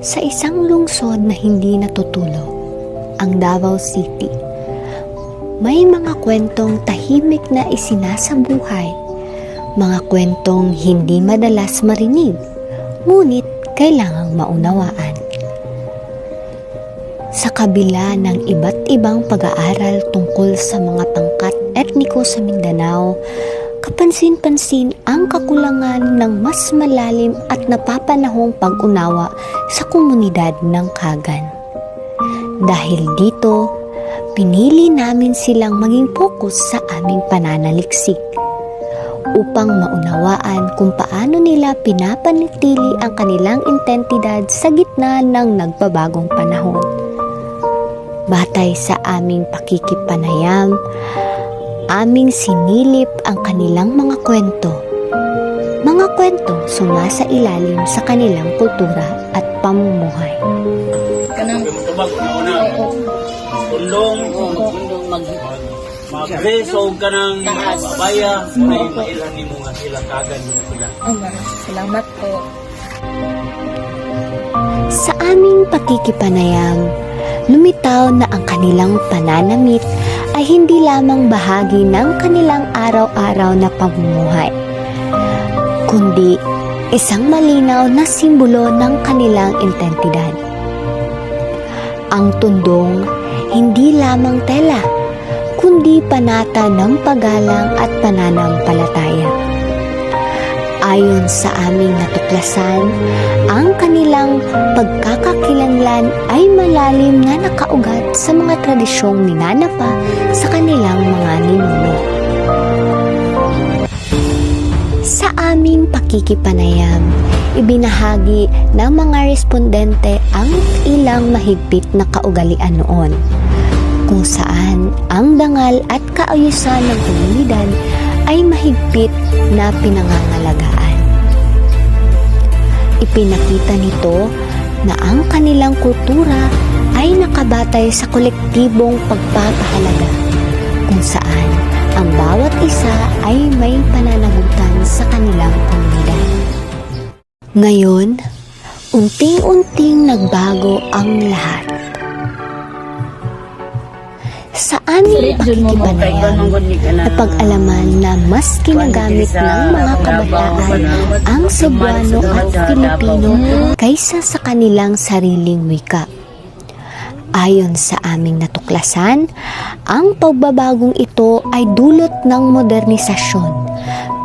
Sa isang lungsod na hindi natutulog, ang Davao City, may mga kwentong tahimik na isinasabuhay, mga kwentong hindi madalas marinig, ngunit kailangang maunawaan. Sa kabila ng iba't ibang pag-aaral tungkol sa mga pangkat etniko sa Mindanao, kapansin-pansin ang kakulangan ng mas malalim at napapanahong pag-unawa sa komunidad ng Kagan. Dahil dito, pinili namin silang maging focus sa aming pananaliksik upang maunawaan kung paano nila pinapanatili ang kanilang identidad sa gitna ng nagbabagong panahon. Batay sa aming pakikipanayam, aming sinilip ang kanilang mga kwento. Mga kwento sumasailalim sa kanilang kultura at pamumuhay. Tundong mag-reso ka ng babaya, may mailan ni mo nga sila Kagan mo sila. Salamat po. Sa aming pakikipanayam, lumitaw na ang kanilang pananamit ay hindi lamang bahagi ng kanilang araw-araw na pamumuhay, kundi isang malinaw na simbolo ng kanilang identidad. Ang tundong hindi lamang tela, kundi panata ng paggalang at pananampalataya. Ayon sa aming natuklasan, ang kanilang pagkakakilanlan ay malalim na nakaugat sa mga tradisyong ninanapa sa kanilang mga ninuno. Sa aming pakikipanayam, ibinahagi ng mga respondente ang ilang mahigpit na kaugalian noon, kung saan ang dangal at kaayusan ng komunidad ay mahigpit na pinangangalagaan. Ipinakita nito na ang kanilang kultura ay nakabatay sa kolektibong pagpapahalaga, kung saan ang bawat isa ay may pananagutan sa kanilang komunidad. Ngayon, unting-unting nagbago ang lahat. Sa aming pakikipanayam, napag-alaman na mas ginagamit ng mga kabataan ang Cebuano at Filipino kaysa sa kanilang sariling wika. Ayon sa aming natuklasan, ang pagbabagong ito ay dulot ng modernisasyon,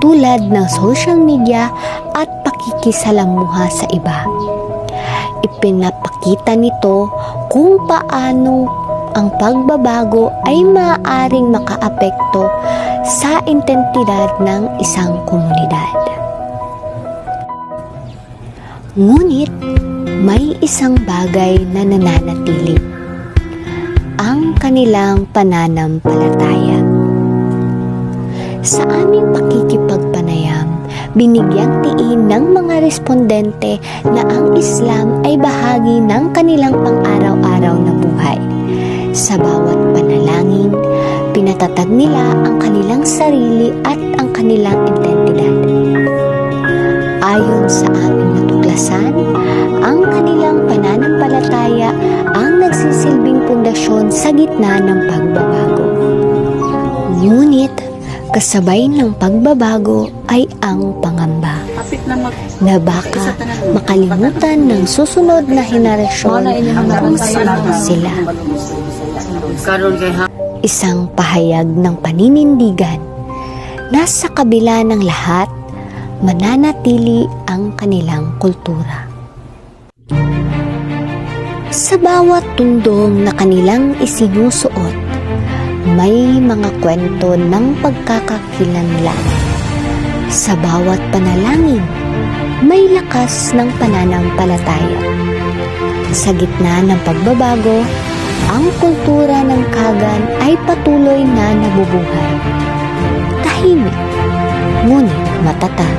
tulad ng social media at pakikisalamuha sa iba. Ipinapakita nito kung paano ang pagbabago ay maaaring makaapekto sa identidad ng isang komunidad. Ngunit, may isang bagay na nananatili: ang kanilang pananampalataya. Sa aming pakikipagpanayam, binigyang tiin ng mga respondente na ang Islam ay bahagi ng kanilang pang-araw-araw na buhay. Sa bawat panalangin, pinatatag nila ang kanilang sarili at ang kanilang identidad. Ayon sa aming natuklasan, ang kanilang pananampalataya ang nagsisilbing pundasyon sa gitna ng pagbabago. Ngunit, kasabay ng pagbabago ay ang pangamba na baka makalimutan ng susunod na henerasyon kung sino sila. Isang pahayag ng paninindigan na sa kabila ng lahat, mananatili ang kanilang kultura. Sa bawat tundong na kanilang isinusuot, may mga kwento ng pagkakakilanlan. Sa bawat panalangin, may lakas ng pananampalataya. Sa gitna ng pagbabago, ang kultura ng Kagan ay patuloy na nabubuhay. Tahimik, ngunit matatag.